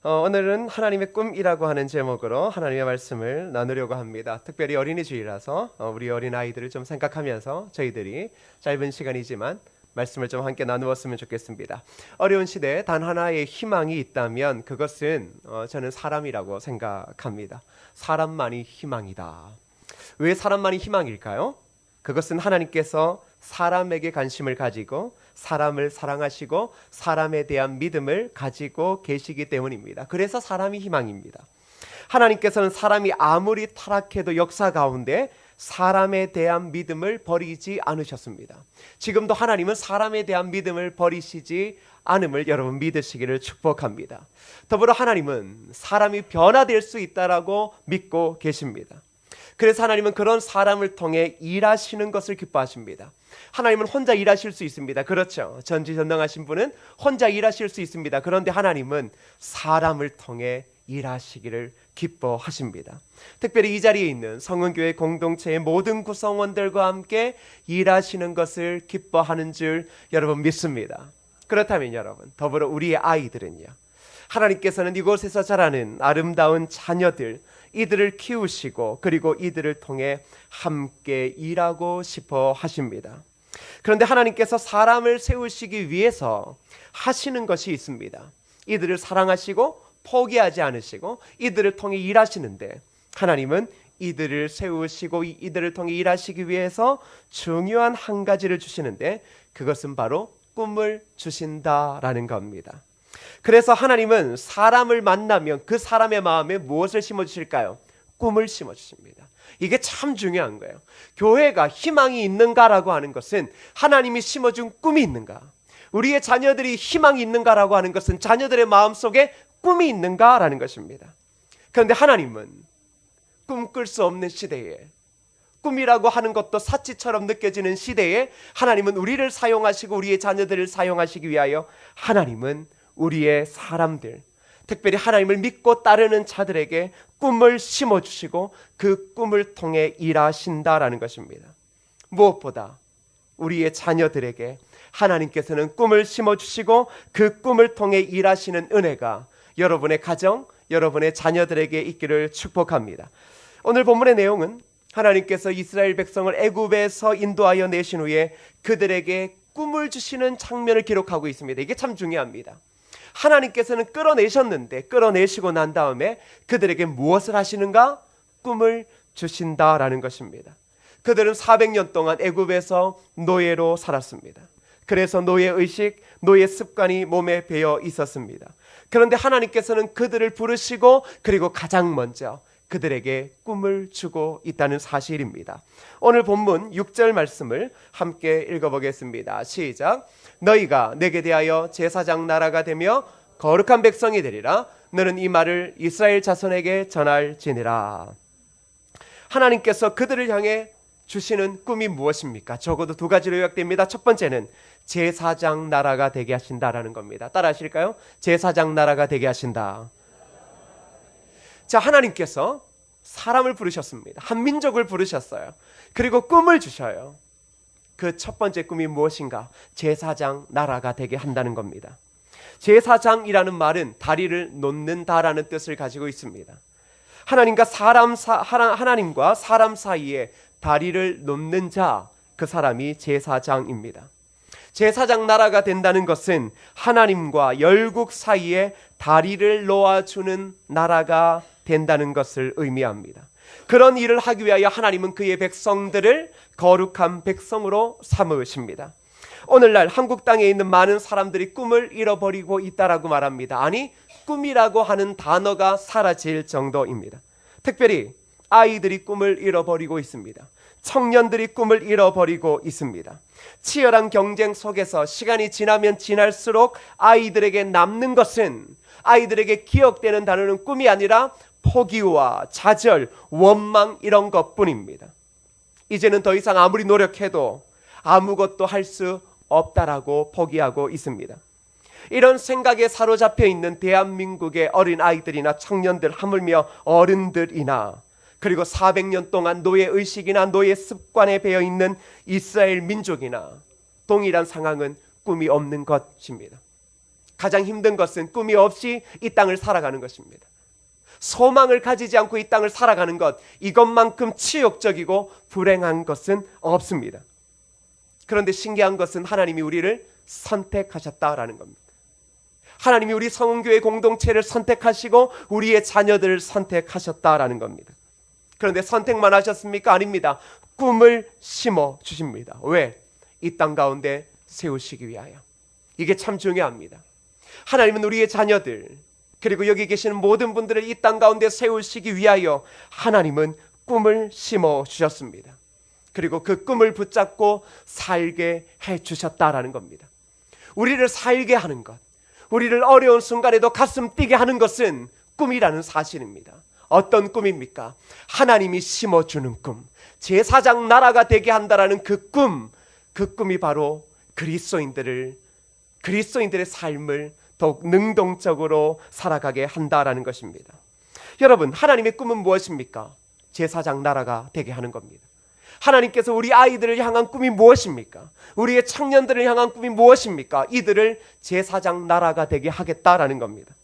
오늘은 하나님의 꿈이라고 하는 제목으로 하나님의 말씀을 나누려고 합니다. 특별히 어린이 주일이라서 우리 어린 아이들을 좀 생각하면서 저희들이 짧은 시간이지만 말씀을 좀 함께 나누었으면 좋겠습니다. 어려운 시대에 단 하나의 희망이 있다면 그것은 저는 사람이라고 생각합니다. 사람만이 희망이다. 왜 사람만이 희망일까요? 그것은 하나님께서 사람에게 관심을 가지고 사람을 사랑하시고 사람에 대한 믿음을 가지고 계시기 때문입니다. 그래서 사람이 희망입니다. 하나님께서는 사람이 아무리 타락해도 역사 가운데 사람에 대한 믿음을 버리지 않으셨습니다. 지금도 하나님은 사람에 대한 믿음을 버리시지 않음을 여러분 믿으시기를 축복합니다. 더불어 하나님은 사람이 변화될 수 있다라고 믿고 계십니다. 그래서 하나님은 그런 사람을 통해 일하시는 것을 기뻐하십니다. 하나님은 혼자 일하실 수 있습니다. 그렇죠. 전지전능하신 분은 혼자 일하실 수 있습니다. 그런데 하나님은 사람을 통해 일하시기를 기뻐하십니다. 특별히 이 자리에 있는 성은교회 공동체의 모든 구성원들과 함께 일하시는 것을 기뻐하는 줄 여러분 믿습니다. 그렇다면 여러분, 더불어 우리의 아이들은요, 하나님께서는 이곳에서 자라는 아름다운 자녀들, 이들을 키우시고 그리고 이들을 통해 함께 일하고 싶어 하십니다. 그런데 하나님께서 사람을 세우시기 위해서 하시는 것이 있습니다. 이들을 사랑하시고 포기하지 않으시고 이들을 통해 일하시는데, 하나님은 이들을 세우시고 이들을 통해 일하시기 위해서 중요한 한 가지를 주시는데, 그것은 바로 꿈을 주신다라는 겁니다. 그래서 하나님은 사람을 만나면 그 사람의 마음에 무엇을 심어주실까요? 꿈을 심어주십니다. 이게 참 중요한 거예요. 교회가 희망이 있는가라고 하는 것은 하나님이 심어준 꿈이 있는가, 우리의 자녀들이 희망이 있는가라고 하는 것은 자녀들의 마음속에 꿈이 있는가라는 것입니다. 그런데 하나님은 꿈꿀 수 없는 시대에, 꿈이라고 하는 것도 사치처럼 느껴지는 시대에 하나님은 우리를 사용하시고 우리의 자녀들을 사용하시기 위하여 하나님은 우리의 사람들, 특별히 하나님을 믿고 따르는 자들에게 꿈을 심어주시고 그 꿈을 통해 일하신다라는 것입니다. 무엇보다 우리의 자녀들에게 하나님께서는 꿈을 심어주시고 그 꿈을 통해 일하시는 은혜가 여러분의 가정, 여러분의 자녀들에게 있기를 축복합니다. 오늘 본문의 내용은 하나님께서 이스라엘 백성을 애굽에서 인도하여 내신 후에 그들에게 꿈을 주시는 장면을 기록하고 있습니다. 이게 참 중요합니다. 하나님께서는 끌어내셨는데, 끌어내시고 난 다음에 그들에게 무엇을 하시는가? 꿈을 주신다라는 것입니다. 그들은 400년 동안 애굽에서 노예로 살았습니다. 그래서 노예의식, 노예 습관이 몸에 배어 있었습니다. 그런데 하나님께서는 그들을 부르시고 그리고 가장 먼저 그들에게 꿈을 주고 있다는 사실입니다. 오늘 본문 6절 말씀을 함께 읽어보겠습니다. 시작. 너희가 내게 대하여 제사장 나라가 되며 거룩한 백성이 되리라. 너는 이 말을 이스라엘 자손에게 전할지니라. 하나님께서 그들을 향해 주시는 꿈이 무엇입니까? 적어도 두 가지로 요약됩니다. 첫 번째는 제사장 나라가 되게 하신다라는 겁니다. 따라 하실까요? 제사장 나라가 되게 하신다. 자, 하나님께서 사람을 부르셨습니다. 한 민족을 부르셨어요. 그리고 꿈을 주셔요. 그 첫 번째 꿈이 무엇인가? 제사장 나라가 되게 한다는 겁니다. 제사장이라는 말은 다리를 놓는다라는 뜻을 가지고 있습니다. 하나님과 사람 사이에 다리를 놓는 자, 그 사람이 제사장입니다. 제사장 나라가 된다는 것은 하나님과 열국 사이에 다리를 놓아주는 나라가 된다는 것을 의미합니다. 그런 일을 하기 위하여 하나님은 그의 백성들을 거룩한 백성으로 삼으십니다. 오늘날 한국 땅에 있는 많은 사람들이 꿈을 잃어버리고 있다라고 말합니다. 아니, 꿈이라고 하는 단어가 사라질 정도입니다. 특별히 아이들이 꿈을 잃어버리고 있습니다. 청년들이 꿈을 잃어버리고 있습니다. 치열한 경쟁 속에서 시간이 지나면 지날수록 아이들에게 남는 것은, 아이들에게 기억되는 단어는 꿈이 아니라 포기와 좌절, 원망, 이런 것뿐입니다. 이제는 더 이상 아무리 노력해도 아무것도 할 수 없다라고 포기하고 있습니다. 이런 생각에 사로잡혀 있는 대한민국의 어린 아이들이나 청년들, 하물며 어른들이나, 그리고 400년 동안 노예의식이나 노예 습관에 배어 있는 이스라엘 민족이나 동일한 상황은 꿈이 없는 것입니다. 가장 힘든 것은 꿈이 없이 이 땅을 살아가는 것입니다. 소망을 가지지 않고 이 땅을 살아가는 것, 이것만큼 치욕적이고 불행한 것은 없습니다. 그런데 신기한 것은 하나님이 우리를 선택하셨다라는 겁니다. 하나님이 우리 성은교회 공동체를 선택하시고 우리의 자녀들을 선택하셨다라는 겁니다. 그런데 선택만 하셨습니까? 아닙니다. 꿈을 심어 주십니다. 왜? 이 땅 가운데 세우시기 위하여. 이게 참 중요합니다. 하나님은 우리의 자녀들, 그리고 여기 계시는 모든 분들을 이 땅 가운데 세우시기 위하여 하나님은 꿈을 심어 주셨습니다. 그리고 그 꿈을 붙잡고 살게 해 주셨다라는 겁니다. 우리를 살게 하는 것, 우리를 어려운 순간에도 가슴 뛰게 하는 것은 꿈이라는 사실입니다. 어떤 꿈입니까? 하나님이 심어주는 꿈, 제사장 나라가 되게 한다라는 그 꿈이 바로 그리스도인들의 삶을 더욱 능동적으로 살아가게 한다라는 것입니다. 여러분, 하나님의 꿈은 무엇입니까? 제사장 나라가 되게 하는 겁니다. 하나님께서 우리 아이들을 향한 꿈이 무엇입니까? 우리의 청년들을 향한 꿈이 무엇입니까? 이들을 제사장 나라가 되게 하겠다라는 겁니다.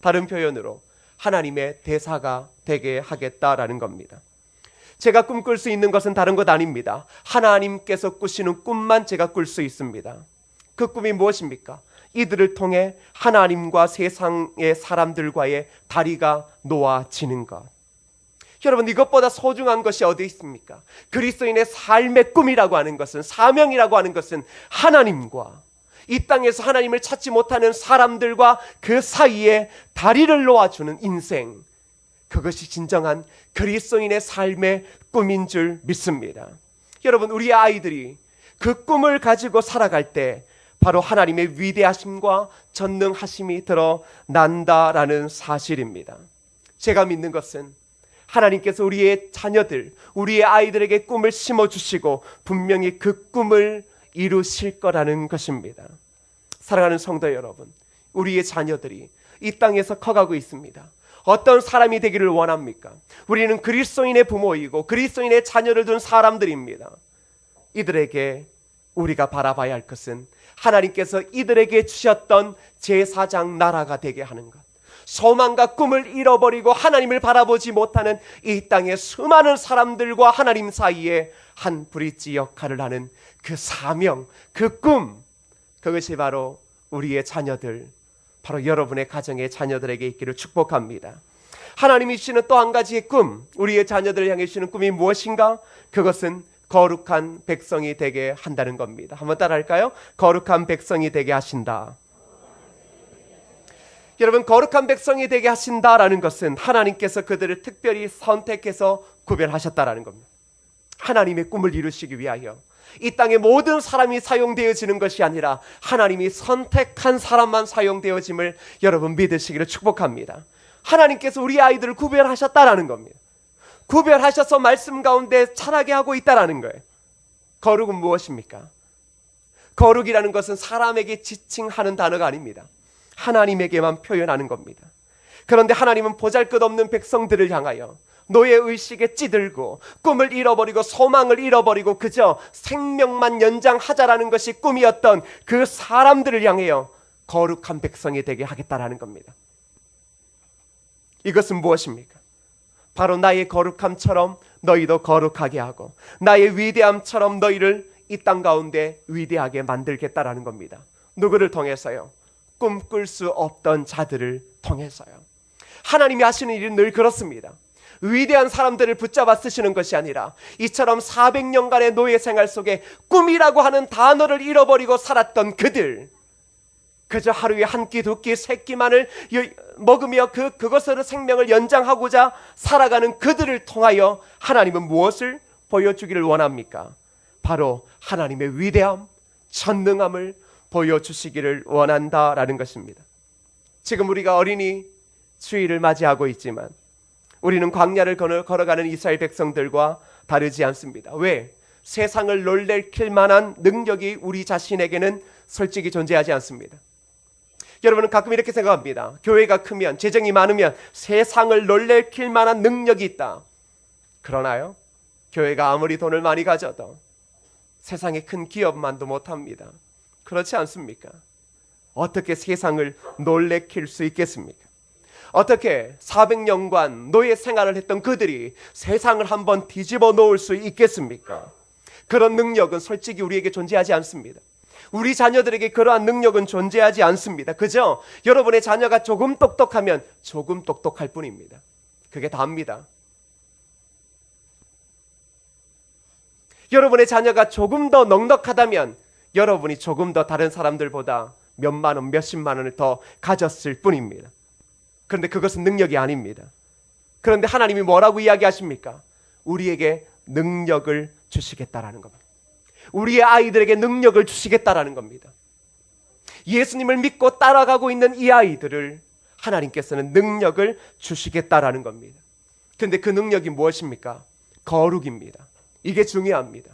다른 표현으로 하나님의 대사가 되게 하겠다라는 겁니다. 제가 꿈꿀 수 있는 것은 다른 것 아닙니다. 하나님께서 꾸시는 꿈만 제가 꿀 수 있습니다. 그 꿈이 무엇입니까? 이들을 통해 하나님과 세상의 사람들과의 다리가 놓아지는 것. 여러분, 이것보다 소중한 것이 어디 있습니까? 그리스도인의 삶의 꿈이라고 하는 것은, 사명이라고 하는 것은 하나님과 이 땅에서 하나님을 찾지 못하는 사람들과 그 사이에 다리를 놓아주는 인생, 그것이 진정한 그리스도인의 삶의 꿈인 줄 믿습니다. 여러분, 우리 아이들이 그 꿈을 가지고 살아갈 때 바로 하나님의 위대하심과 전능하심이 드러난다라는 사실입니다. 제가 믿는 것은 하나님께서 우리의 자녀들, 우리의 아이들에게 꿈을 심어주시고 분명히 그 꿈을 이루실 거라는 것입니다. 사랑하는 성도 여러분, 우리의 자녀들이 이 땅에서 커가고 있습니다. 어떤 사람이 되기를 원합니까? 우리는 그리스도인의 부모이고 그리스도인의 자녀를 둔 사람들입니다. 이들에게 우리가 바라봐야 할 것은 하나님께서 이들에게 주셨던 제사장 나라가 되게 하는 것, 소망과 꿈을 잃어버리고 하나님을 바라보지 못하는 이 땅의 수많은 사람들과 하나님 사이에 한 브릿지 역할을 하는 그 사명, 그 꿈, 그것이 바로 우리의 자녀들, 바로 여러분의 가정의 자녀들에게 있기를 축복합니다. 하나님이 주시는 또 한 가지의 꿈, 우리의 자녀들을 향해 주시는 꿈이 무엇인가? 그것은 거룩한 백성이 되게 한다는 겁니다. 한번 따라할까요? 거룩한 백성이 되게 하신다. 여러분, 거룩한 백성이 되게 하신다라는 것은 하나님께서 그들을 특별히 선택해서 구별하셨다라는 겁니다. 하나님의 꿈을 이루시기 위하여 이 땅의 모든 사람이 사용되어지는 것이 아니라 하나님이 선택한 사람만 사용되어짐을 여러분 믿으시기를 축복합니다. 하나님께서 우리 아이들을 구별하셨다라는 겁니다. 구별하셔서 말씀 가운데 자라게 하고 있다라는 거예요. 거룩은 무엇입니까? 거룩이라는 것은 사람에게 지칭하는 단어가 아닙니다. 하나님에게만 표현하는 겁니다. 그런데 하나님은 보잘것없는 백성들을 향하여 노예의식에 찌들고 꿈을 잃어버리고 소망을 잃어버리고 그저 생명만 연장하자라는 것이 꿈이었던 그 사람들을 향하여 거룩한 백성이 되게 하겠다라는 겁니다. 이것은 무엇입니까? 바로 나의 거룩함처럼 너희도 거룩하게 하고 나의 위대함처럼 너희를 이 땅 가운데 위대하게 만들겠다라는 겁니다. 누구를 통해서요? 꿈꿀 수 없던 자들을 통해서요. 하나님이 하시는 일은 늘 그렇습니다. 위대한 사람들을 붙잡아 쓰시는 것이 아니라 이처럼 400년간의 노예 생활 속에 꿈이라고 하는 단어를 잃어버리고 살았던 그들, 그저 하루에 한 끼, 두 끼, 세 끼만을 먹으며 그것으로 생명을 연장하고자 살아가는 그들을 통하여 하나님은 무엇을 보여주기를 원합니까? 바로 하나님의 위대함, 전능함을 보여주시기를 원한다라는 것입니다. 지금 우리가 어린이 주일을 맞이하고 있지만 우리는 광야를 걸어가는 이스라엘 백성들과 다르지 않습니다. 왜? 세상을 놀래킬 만한 능력이 우리 자신에게는 솔직히 존재하지 않습니다. 여러분은 가끔 이렇게 생각합니다. 교회가 크면, 재정이 많으면 세상을 놀래킬 만한 능력이 있다. 그러나요? 교회가 아무리 돈을 많이 가져도 세상의 큰 기업만도 못합니다. 그렇지 않습니까? 어떻게 세상을 놀래킬 수 있겠습니까? 어떻게 400년간 노예 생활을 했던 그들이 세상을 한번 뒤집어 놓을 수 있겠습니까? 그런 능력은 솔직히 우리에게 존재하지 않습니다. 우리 자녀들에게 그러한 능력은 존재하지 않습니다. 그저 여러분의 자녀가 조금 똑똑하면 조금 똑똑할 뿐입니다. 그게 다입니다. 여러분의 자녀가 조금 더 넉넉하다면 여러분이 조금 더 다른 사람들보다 몇만 원, 몇십만 원을 더 가졌을 뿐입니다. 그런데 그것은 능력이 아닙니다. 그런데 하나님이 뭐라고 이야기하십니까? 우리에게 능력을 주시겠다라는 겁니다. 우리의 아이들에게 능력을 주시겠다라는 겁니다. 예수님을 믿고 따라가고 있는 이 아이들을 하나님께서는 능력을 주시겠다라는 겁니다. 그런데 그 능력이 무엇입니까? 거룩입니다. 이게 중요합니다.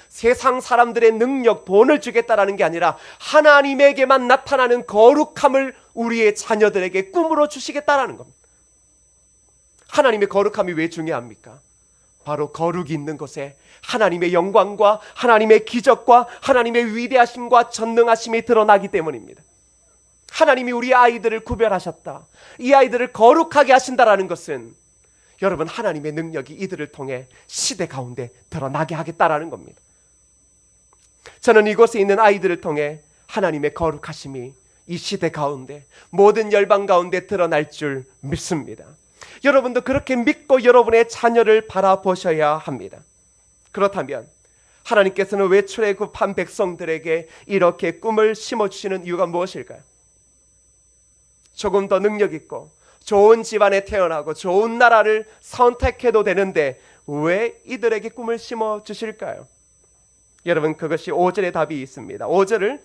세상 사람들의 능력, 돈을 주겠다라는 게 아니라 하나님에게만 나타나는 거룩함을 우리의 자녀들에게 꿈으로 주시겠다라는 겁니다. 하나님의 거룩함이 왜 중요합니까? 바로 거룩이 있는 곳에 하나님의 영광과 하나님의 기적과 하나님의 위대하심과 전능하심이 드러나기 때문입니다. 하나님이 우리 아이들을 구별하셨다. 이 아이들을 거룩하게 하신다라는 것은 여러분, 하나님의 능력이 이들을 통해 시대 가운데 드러나게 하겠다라는 겁니다. 저는 이곳에 있는 아이들을 통해 하나님의 거룩하심이 이 시대 가운데 모든 열방 가운데 드러날 줄 믿습니다. 여러분도 그렇게 믿고 여러분의 자녀를 바라보셔야 합니다. 그렇다면 하나님께서는 왜 출애굽한 백성들에게 이렇게 꿈을 심어주시는 이유가 무엇일까요? 조금 더 능력 있고 좋은 집안에 태어나고 좋은 나라를 선택해도 되는데 왜 이들에게 꿈을 심어주실까요? 여러분, 그것이 5절의 답이 있습니다. 5절을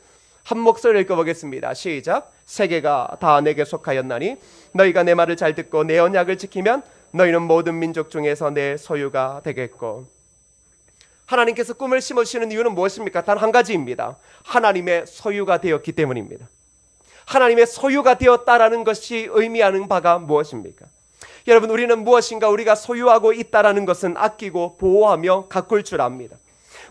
한 목소리로 읽어보겠습니다. 시작. 세계가 다 내게 속하였나니 너희가 내 말을 잘 듣고 내 언약을 지키면 너희는 모든 민족 중에서 내 소유가 되겠고. 하나님께서 꿈을 심어주시는 이유는 무엇입니까? 단 한 가지입니다. 하나님의 소유가 되었기 때문입니다. 하나님의 소유가 되었다라는 것이 의미하는 바가 무엇입니까? 여러분, 우리는 무엇인가 우리가 소유하고 있다라는 것은 아끼고 보호하며 가꿀 줄 압니다.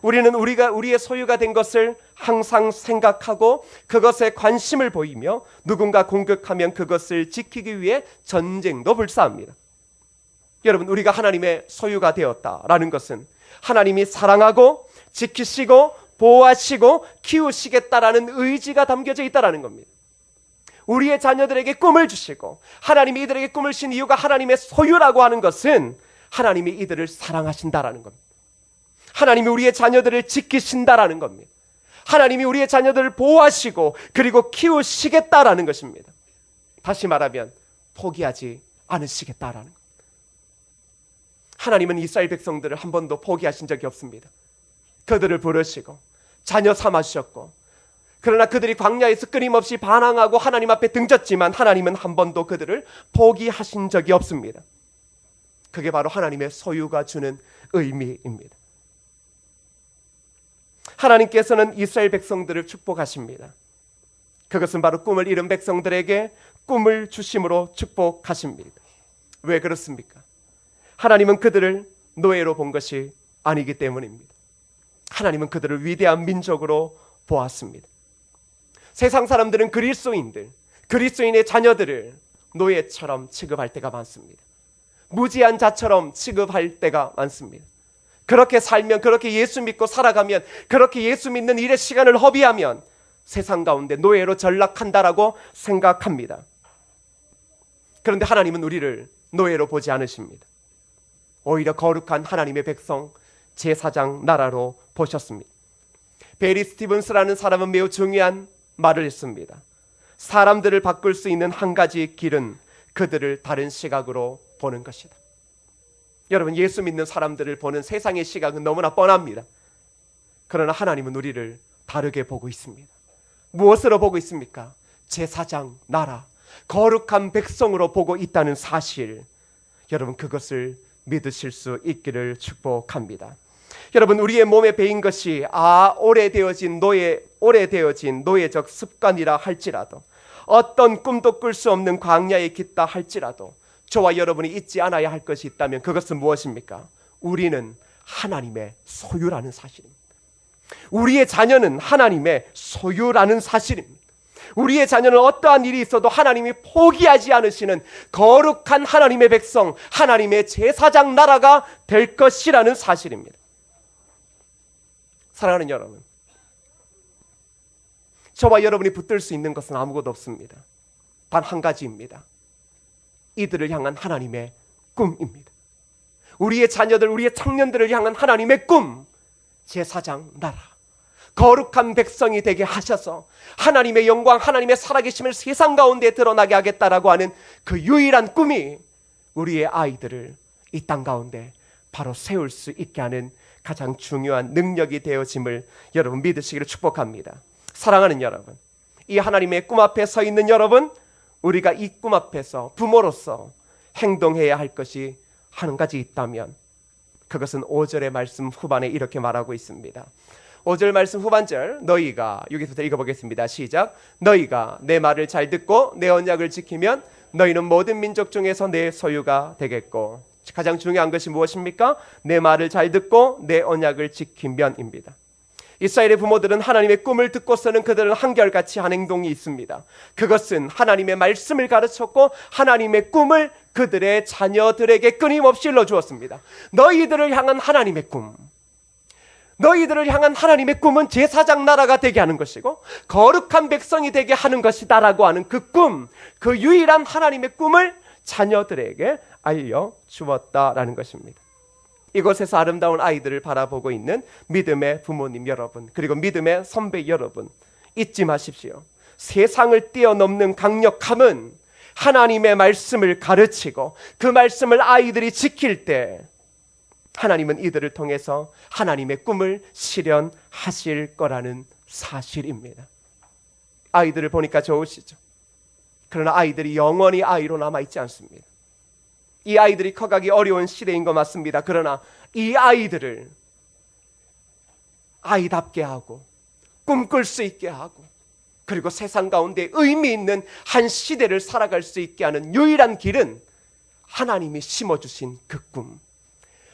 우리는 우리의 소유가 된 것을 항상 생각하고 그것에 관심을 보이며 누군가 공격하면 그것을 지키기 위해 전쟁도 불사합니다. 여러분, 우리가 하나님의 소유가 되었다라는 것은 하나님이 사랑하고 지키시고 보호하시고 키우시겠다라는 의지가 담겨져 있다라는 겁니다. 우리의 자녀들에게 꿈을 주시고 하나님이 이들에게 꿈을 주신 이유가 하나님의 소유라고 하는 것은 하나님이 이들을 사랑하신다라는 겁니다. 하나님이 우리의 자녀들을 지키신다라는 겁니다. 하나님이 우리의 자녀들을 보호하시고 그리고 키우시겠다라는 것입니다. 다시 말하면 포기하지 않으시겠다라는 겁니다. 하나님은 이스라엘 백성들을 한 번도 포기하신 적이 없습니다. 그들을 부르시고 자녀 삼아주셨고, 그러나 그들이 광야에서 끊임없이 반항하고 하나님 앞에 등졌지만 하나님은 한 번도 그들을 포기하신 적이 없습니다. 그게 바로 하나님의 소유가 주는 의미입니다. 하나님께서는 이스라엘 백성들을 축복하십니다. 그것은 바로 꿈을 잃은 백성들에게 꿈을 주심으로 축복하십니다. 왜 그렇습니까? 하나님은 그들을 노예로 본 것이 아니기 때문입니다. 하나님은 그들을 위대한 민족으로 보았습니다. 세상 사람들은 그리스도인의 자녀들을 노예처럼 취급할 때가 많습니다. 무지한 자처럼 취급할 때가 많습니다. 그렇게 살면, 그렇게 예수 믿고 살아가면, 그렇게 예수 믿는 일의 시간을 허비하면 세상 가운데 노예로 전락한다라고 생각합니다. 그런데 하나님은 우리를 노예로 보지 않으십니다. 오히려 거룩한 하나님의 백성, 제사장 나라로 보셨습니다. 베리 스티븐스라는 사람은 매우 중요한 말을 했습니다. 사람들을 바꿀 수 있는 한 가지 길은 그들을 다른 시각으로 보는 것이다. 여러분, 예수 믿는 사람들을 보는 세상의 시각은 너무나 뻔합니다. 그러나 하나님은 우리를 다르게 보고 있습니다. 무엇으로 보고 있습니까? 제사장 나라, 거룩한 백성으로 보고 있다는 사실, 여러분, 그것을 믿으실 수 있기를 축복합니다. 여러분, 우리의 몸에 배인 것이 오래되어진 노예적 습관이라 할지라도, 어떤 꿈도 꿀 수 없는 광야에 깃다 할지라도 저와 여러분이 잊지 않아야 할 것이 있다면 그것은 무엇입니까? 우리는 하나님의 소유라는 사실입니다. 우리의 자녀는 하나님의 소유라는 사실입니다. 우리의 자녀는 어떠한 일이 있어도 하나님이 포기하지 않으시는 거룩한 하나님의 백성, 하나님의 제사장 나라가 될 것이라는 사실입니다. 사랑하는 여러분, 저와 여러분이 붙들 수 있는 것은 아무것도 없습니다. 단 한 가지입니다. 이들을 향한 하나님의 꿈입니다. 우리의 자녀들, 우리의 청년들을 향한 하나님의 꿈, 제사장 나라, 거룩한 백성이 되게 하셔서 하나님의 영광, 하나님의 살아계심을 세상 가운데 드러나게 하겠다라고 하는 그 유일한 꿈이 우리의 아이들을 이 땅 가운데 바로 세울 수 있게 하는 가장 중요한 능력이 되어짐을 여러분 믿으시기를 축복합니다. 사랑하는 여러분, 이 하나님의 꿈 앞에 서 있는 여러분, 우리가 이 꿈 앞에서 부모로서 행동해야 할 것이 한 가지 있다면 그것은 5절의 말씀 후반에 이렇게 말하고 있습니다. 5절 말씀 후반절, 너희가, 여기서부터 읽어보겠습니다. 시작. 너희가 내 말을 잘 듣고 내 언약을 지키면 너희는 모든 민족 중에서 내 소유가 되겠고, 가장 중요한 것이 무엇입니까? 내 말을 잘 듣고 내 언약을 지키면입니다. 이스라엘의 부모들은 하나님의 꿈을 듣고서는 그들은 한결같이 한 행동이 있습니다. 그것은 하나님의 말씀을 가르쳤고 하나님의 꿈을 그들의 자녀들에게 끊임없이 일러주었습니다. 너희들을 향한 하나님의 꿈, 너희들을 향한 하나님의 꿈은 제사장 나라가 되게 하는 것이고 거룩한 백성이 되게 하는 것이다라고 하는 그 꿈, 그 유일한 하나님의 꿈을 자녀들에게 알려주었다라는 것입니다. 이곳에서 아름다운 아이들을 바라보고 있는 믿음의 부모님 여러분, 그리고 믿음의 선배 여러분, 잊지 마십시오. 세상을 뛰어넘는 강력함은 하나님의 말씀을 가르치고 그 말씀을 아이들이 지킬 때 하나님은 이들을 통해서 하나님의 꿈을 실현하실 거라는 사실입니다. 아이들을 보니까 좋으시죠? 그러나 아이들이 영원히 아이로 남아있지 않습니다. 이 아이들이 커가기 어려운 시대인 거 맞습니다. 그러나 이 아이들을 아이답게 하고 꿈꿀 수 있게 하고 그리고 세상 가운데 의미 있는 한 시대를 살아갈 수 있게 하는 유일한 길은 하나님이 심어주신 그 꿈,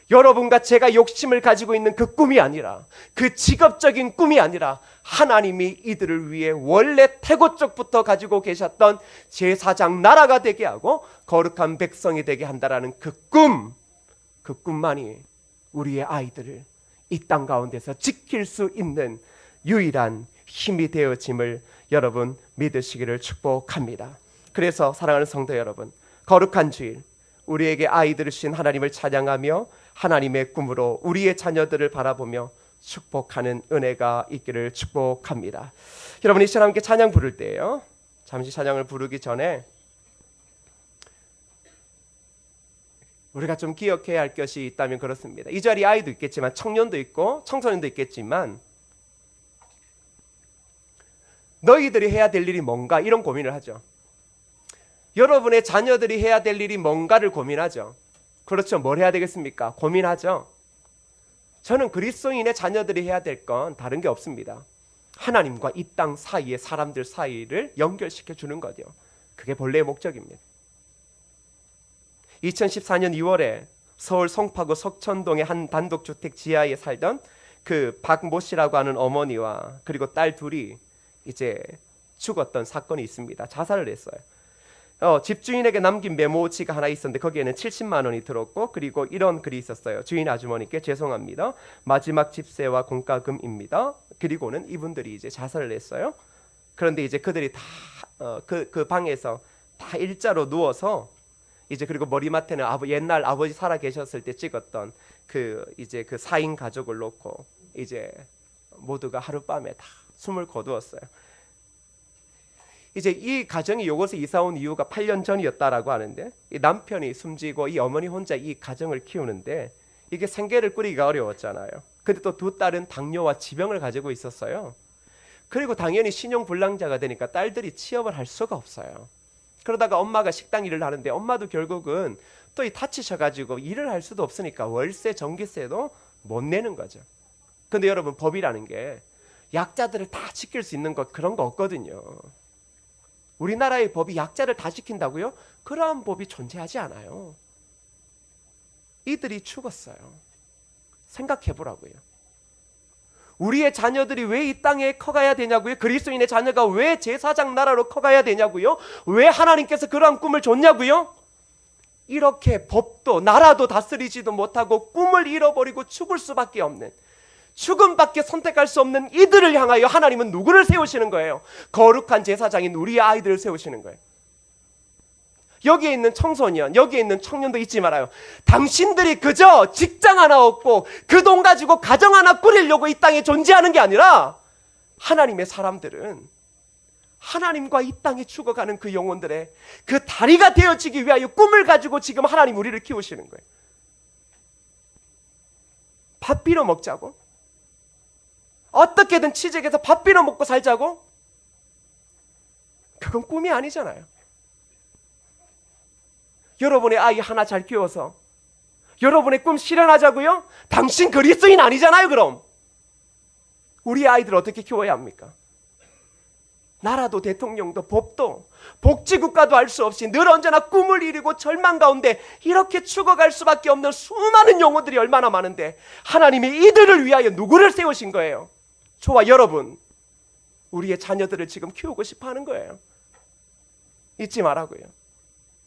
여러분과 제가 욕심을 가지고 있는 그 꿈이 아니라, 그 직업적인 꿈이 아니라 하나님이 이들을 위해 원래 태고적부터 가지고 계셨던 제사장 나라가 되게 하고 거룩한 백성이 되게 한다라는 그 꿈만이 우리의 아이들을 이 땅 가운데서 지킬 수 있는 유일한 힘이 되어짐을 여러분 믿으시기를 축복합니다. 그래서 사랑하는 성도 여러분, 거룩한 주일 우리에게 아이들을 주신 하나님을 찬양하며 하나님의 꿈으로 우리의 자녀들을 바라보며 축복하는 은혜가 있기를 축복합니다. 여러분, 이 시간 함께 찬양 부를 때예요. 잠시 찬양을 부르기 전에 우리가 좀 기억해야 할 것이 있다면 그렇습니다. 이 자리에 아이도 있겠지만 청년도 있고 청소년도 있겠지만 너희들이 해야 될 일이 뭔가, 이런 고민을 하죠. 여러분의 자녀들이 해야 될 일이 뭔가를 고민하죠. 그렇죠. 뭘 해야 되겠습니까? 고민하죠. 저는 그리스도인의 자녀들이 해야 될 건 다른 게 없습니다. 하나님과 이 땅 사이의 사람들 사이를 연결시켜 주는 거죠. 그게 본래의 목적입니다. 2014년 2월에 서울 송파구 석천동의 한 단독주택 지하에 살던 그 박모 씨라고 하는 어머니와 그리고 딸 둘이 이제 죽었던 사건이 있습니다. 자살을 했어요. 집주인에게 남긴 메모지가 하나 있었는데 거기에는 70만 원이 들었고, 그리고 이런 글이 있었어요. 주인 아주머니께 죄송합니다. 마지막 집세와 공과금입니다. 그리고는 이분들이 이제 자살을 했어요. 그런데 이제 그들이 다 그 방에서 다 일자로 누워서 이제 그리고 머리맡에는 옛날 아버지 살아 계셨을 때 찍었던 그 이제 그 4인 가족을 놓고 이제 모두가 하룻밤에 다 숨을 거두었어요. 이제 이 가정이 요곳에 이사 온 이유가 8년 전이었다라고 하는데, 이 남편이 숨지고 이 어머니 혼자 이 가정을 키우는데 이게 생계를 꾸리기가 어려웠잖아요. 근데 또 두 딸은 당뇨와 지병을 가지고 있었어요. 그리고 당연히 신용불량자가 되니까 딸들이 취업을 할 수가 없어요. 그러다가 엄마가 식당 일을 하는데 엄마도 결국은 또 다치셔가지고 일을 할 수도 없으니까 월세, 전기세도 못 내는 거죠. 근데 여러분, 법이라는 게 약자들을 다 지킬 수 있는 것, 그런 거 없거든요. 우리나라의 법이 약자를 다 지킨다고요? 그러한 법이 존재하지 않아요. 이들이 죽었어요. 생각해 보라고요. 우리의 자녀들이 왜 이 땅에 커가야 되냐고요? 그리스도인의 자녀가 왜 제사장 나라로 커가야 되냐고요? 왜 하나님께서 그러한 꿈을 줬냐고요? 이렇게 법도 나라도 다스리지도 못하고 꿈을 잃어버리고 죽을 수밖에 없는, 죽음밖에 선택할 수 없는 이들을 향하여 하나님은 누구를 세우시는 거예요? 거룩한 제사장인 우리의 아이들을 세우시는 거예요. 여기에 있는 청소년, 여기에 있는 청년도 잊지 말아요. 당신들이 그저 직장 하나 얻고 그 돈 가지고 가정 하나 꾸리려고 이 땅에 존재하는 게 아니라, 하나님의 사람들은 하나님과 이 땅에 죽어가는 그 영혼들의 그 다리가 되어지기 위하여 꿈을 가지고 지금 하나님 우리를 키우시는 거예요. 밥 빌어 먹자고? 어떻게든 취직해서 밥 빌어 먹고 살자고? 그건 꿈이 아니잖아요. 여러분의 아이 하나 잘 키워서 여러분의 꿈 실현하자고요? 당신 그리스도인 아니잖아요. 그럼 우리 아이들 어떻게 키워야 합니까? 나라도 대통령도 법도 복지국가도 알 수 없이 늘 언제나 꿈을 이루고 절망 가운데 이렇게 죽어갈 수밖에 없는 수많은 영혼들이 얼마나 많은데, 하나님이 이들을 위하여 누구를 세우신 거예요? 저와 여러분, 우리의 자녀들을 지금 키우고 싶어 하는 거예요. 잊지 말라고요.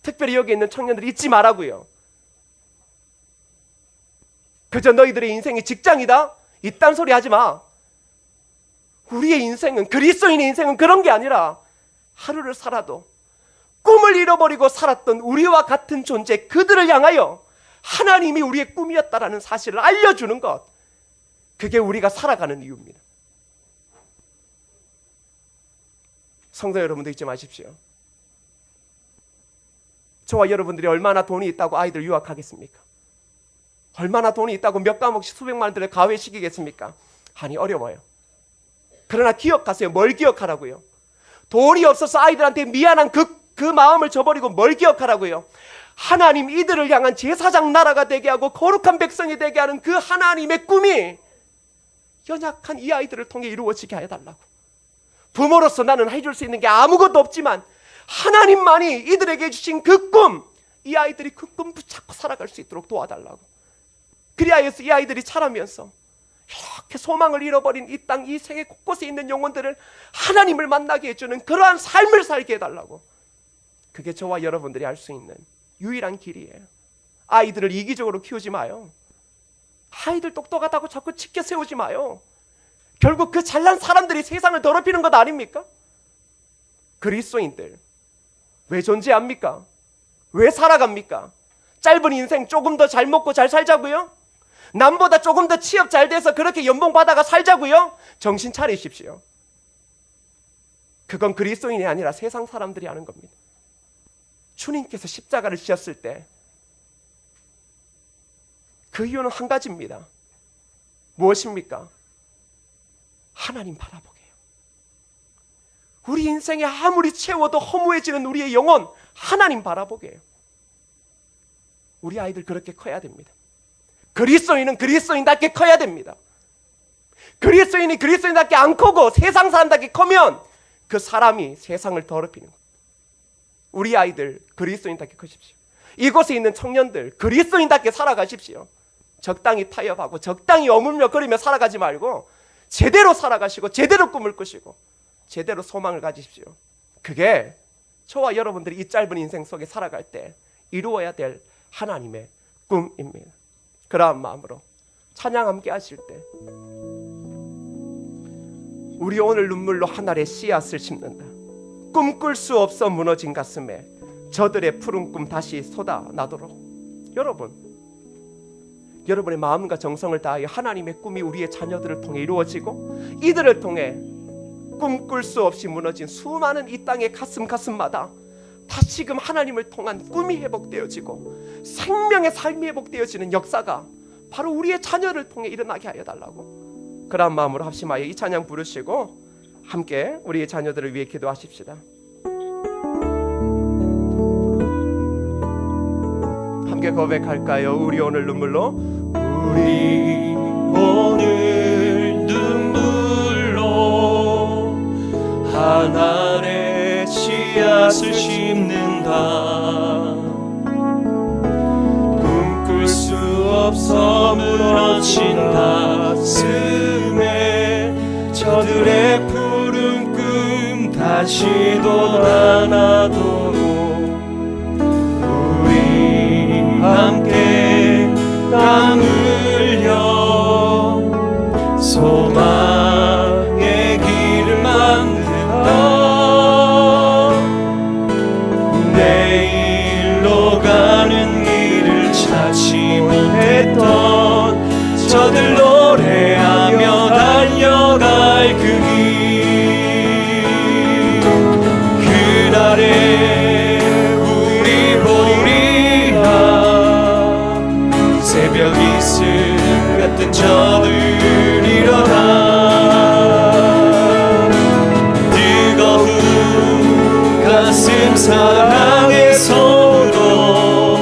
특별히 여기 있는 청년들이 잊지 말라고요. 그저 너희들의 인생이 직장이다? 이딴 소리 하지 마. 우리의 인생은, 그리스도인의 인생은 그런 게 아니라 하루를 살아도 꿈을 잃어버리고 살았던 우리와 같은 존재, 그들을 향하여 하나님이 우리의 꿈이었다라는 사실을 알려주는 것, 그게 우리가 살아가는 이유입니다. 성도 여러분들 잊지 마십시오. 저와 여러분들이 얼마나 돈이 있다고 아이들 유학하겠습니까? 얼마나 돈이 있다고 몇 과목씩 수백만 원들을 가외시키겠습니까? 아니, 어려워요. 그러나 기억하세요. 뭘 기억하라고요? 돈이 없어서 아이들한테 미안한 그 마음을 저버리고 뭘 기억하라고요? 하나님 이들을 향한 제사장 나라가 되게 하고 거룩한 백성이 되게 하는 그 하나님의 꿈이 연약한 이 아이들을 통해 이루어지게 해달라고. 부모로서 나는 해줄 수 있는 게 아무것도 없지만 하나님만이 이들에게 주신 그 꿈, 이 아이들이 그 꿈 붙잡고 살아갈 수 있도록 도와달라고. 그리하여서 이 아이들이 자라면서 이렇게 소망을 잃어버린 이 땅, 이 세계 곳곳에 있는 영혼들을 하나님을 만나게 해주는 그러한 삶을 살게 해달라고. 그게 저와 여러분들이 할 수 있는 유일한 길이에요. 아이들을 이기적으로 키우지 마요. 아이들 똑똑하다고 자꾸 치켜 세우지 마요. 결국 그 잘난 사람들이 세상을 더럽히는 것 아닙니까? 그리스도인들 왜 존재합니까? 왜 살아갑니까? 짧은 인생 조금 더 잘 먹고 잘 살자고요? 남보다 조금 더 취업 잘 돼서 그렇게 연봉 받아가 살자고요? 정신 차리십시오. 그건 그리스도인이 아니라 세상 사람들이 하는 겁니다. 주님께서 십자가를 지었을 때 그 이유는 한 가지입니다. 무엇입니까? 하나님 바라보게요. 우리 인생에 아무리 채워도 허무해지는 우리의 영혼, 하나님 바라보게요. 우리 아이들 그렇게 커야 됩니다. 그리스도인은 그리스도인답게 커야 됩니다. 그리스도인이 그리스도인답게 안 크고 세상 사람답게 커면 그 사람이 세상을 더럽히는 거예요. 우리 아이들 그리스도인답게 크십시오. 이곳에 있는 청년들 그리스도인답게 살아가십시오. 적당히 타협하고 적당히 어물며거리며 살아가지 말고 제대로 살아가시고 제대로 꿈을 꾸시고 제대로 소망을 가지십시오. 그게 저와 여러분들이 이 짧은 인생 속에 살아갈 때 이루어야 될 하나님의 꿈입니다. 그러한 마음으로 찬양 함께 하실 때 우리 오늘 눈물로 하늘의 씨앗을 심는다. 꿈꿀 수 없어 무너진 가슴에 저들의 푸른 꿈 다시 쏟아나도록. 여러분의 마음과 정성을 다하여 하나님의 꿈이 우리의 자녀들을 통해 이루어지고 이들을 통해 꿈꿀 수 없이 무너진 수많은 이 땅의 가슴마다 다시금 하나님을 통한 꿈이 회복되어지고 생명의 삶이 회복되어지는 역사가 바로 우리의 자녀를 통해 일어나게 하여 달라고. 그런 마음으로 합심하여 이 찬양 부르시고 함께 우리의 자녀들을 위해 기도하십시다. 함께 고백할까요? 우리 오늘 눈물로, 우리 오늘 눈물로 하늘의 씨앗을 심는다. 꿈꿀 수 없어 무너진 가슴에 다시 돋아나도록 우리 함께 땀 흘려 소망의 길을 만든다. 내일로 가는 길을 찾지 못했던 저들 노래하며 달려갈 그 길, 그날에 우리 보리라. 새벽 이슬 같은 저들 일어나 뜨거운 가슴 사랑의 손으로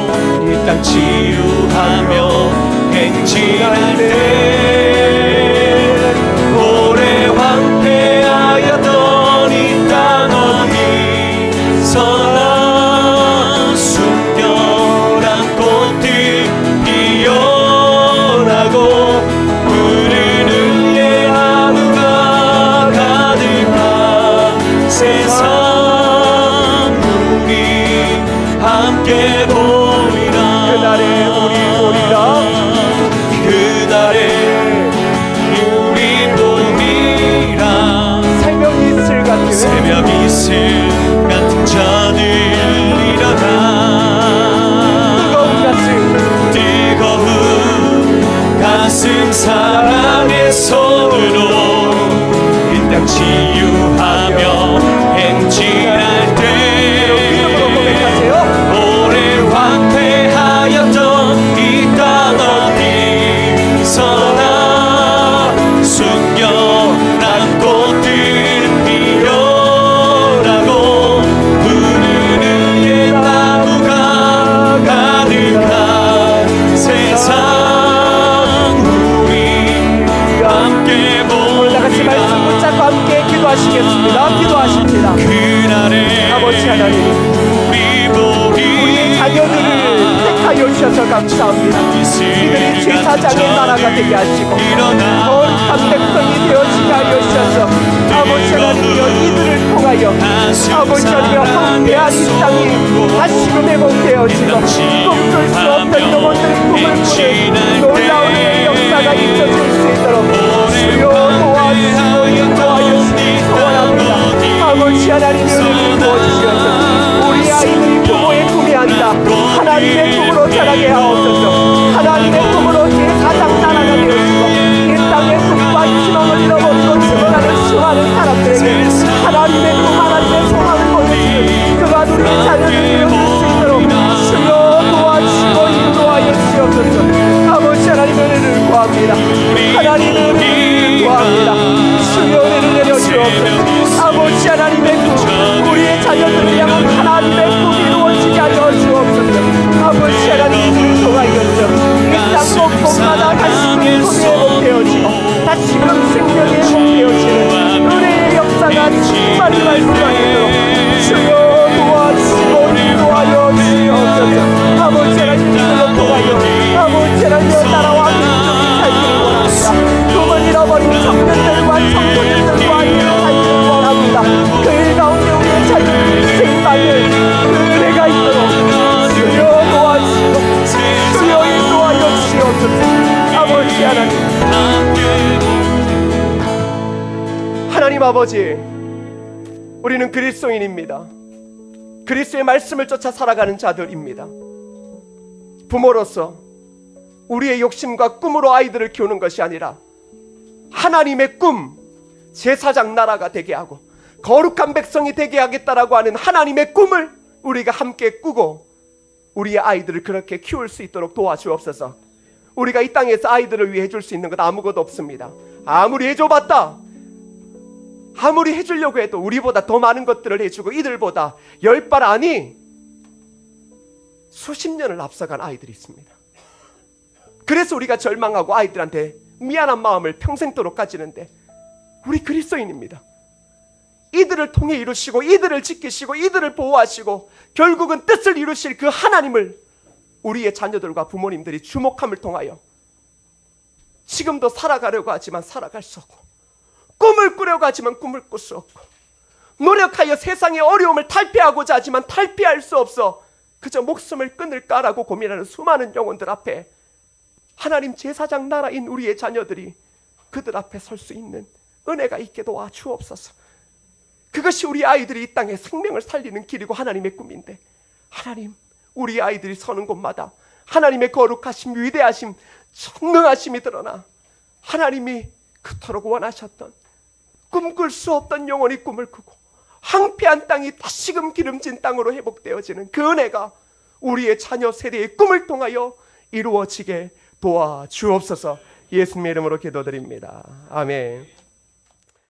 이 땅 치유하며 행진할 때 오래 황폐하였던 이 땅 어디 서나 순결한 꽃들 피어나고 푸른 은혜 하루가 가득한 세상 우리 함께 보리라. 그날에 우리 보리라. 그날에 우리 보리라. 새벽 이슬 같은 새벽 이슬 같은 저들 일어나 뜨거운 가슴 사랑의 손으로 이 땅 치유하며 행진할 때 오래 황폐하였던 이 땅 어디 서나 순결한 꽃들 피어나고 푸른 은혜 나무가 가득한 세상 우리 함께 다 같이 말씀 보리라. 붙잡고 함께 기도하시겠습니다. 기도하십니다. 그날에 아버지 하나님, 우리 우리의 자녀들을 택하여 주셔서 감사합니다. 이들이 제사장의 나라가 되게 하시고 거룩한 백성이 되어지게 하여 주셔서 아버지 하나님이여 이들을 통하여 아버지 하나님이여 황폐한 이 땅이 다시금 회복되어지고 꿈꿀 수 없던 영혼들의 꿈을 꾸는 놀라운 역사가 있어질 수 있도록 주여 도와주시고 인도하여주시기 소원합니다. 아버지 하나님의 은혜를 부어주시옵소서. 우리 아이들이 부모의 꿈이 아니라 하나님의 꿈으로 자라게 하옵소서. 하나님의 꿈으로 제사장 나라가 되어지고 이 땅의 꿈과 희망을 잃어버리고 죽어가는 수많은 사람들에게 하나님의 꿈, 하나님의 소망을 보여주는 그가 우리 자녀들이 되어줄 수 있도록 주여 도와주시고 인도하여 주시옵소서. 아버지 하나님의 은혜를 구합니다. 하나님의 은혜를 구합니다. 주여 은혜를 내려주옵소서. 아버지 하나님의 꿈, 우리의 자녀들을 향한 하나님의 꿈이 이루어지게 하여 주옵소서. 아버지 하나님 이들을 통하여서 이 땅 곳곳마다 다시금 꿈이 회복되어지고 다시금 생명이 회복되어지는 은혜의 역사가 충만히 발생하도록 주여 도와주시고 인도하여 주옵소서. 아버지 하나님 이들을 통하여 아버지 하나님 나라와 민족이 살기를 원합니다. 꿈을 잃어버린 청년들과 청소년들과 아이들을 살기를 원합니다. 그 가운데 우리의 자녀들이 생방을 그 은혜가 있도록 주여 도와주시고 주여 인도하여 주시옵소서. 아버지 하나님, 하나님 아버지, 우리는 그리스도인입니다. 그리스도의 말씀을 쫓아 살아가는 자들입니다. 부모로서 우리의 욕심과 꿈으로 아이들을 키우는 것이 아니라 하나님의 꿈, 제사장 나라가 되게 하고 거룩한 백성이 되게 하겠다라고 하는 하나님의 꿈을 우리가 함께 꾸고 우리의 아이들을 그렇게 키울 수 있도록 도와주옵소서. 우리가 이 땅에서 아이들을 위해 해줄 수 있는 것 아무것도 없습니다. 아무리 해줘봤다, 아무리 해주려고 해도 우리보다 더 많은 것들을 해주고 이들보다 10발 아니 수십 년을 앞서간 아이들이 있습니다. 그래서 우리가 절망하고 아이들한테 미안한 마음을 평생도록 가지는데 우리 그리스도인입니다. 이들을 통해 이루시고 이들을 지키시고 이들을 보호하시고 결국은 뜻을 이루실 그 하나님을 우리의 자녀들과 부모님들이 주목함을 통하여 지금도 살아가려고 하지만 살아갈 수 없고, 꿈을 꾸려고 하지만 꿈을 꿀 수 없고, 노력하여 세상의 어려움을 탈피하고자 하지만 탈피할 수 없어 그저 목숨을 끊을까라고 고민하는 수많은 영혼들 앞에 하나님 제사장 나라인 우리의 자녀들이 그들 앞에 설 수 있는 은혜가 있게 도와 주옵소서. 그것이 우리 아이들이 이 땅에 생명을 살리는 길이고 하나님의 꿈인데, 하나님, 우리 아이들이 서는 곳마다 하나님의 거룩하심, 위대하심, 전능하심이 드러나 하나님이 그토록 원하셨던 꿈꿀 수 없던 영혼이 꿈을 꾸고 황폐한 땅이 다시금 기름진 땅으로 회복되어지는 그 은혜가 우리의 자녀 세대의 꿈을 통하여 이루어지게 도와주옵소서. 예수님의 이름으로 기도드립니다. 아멘.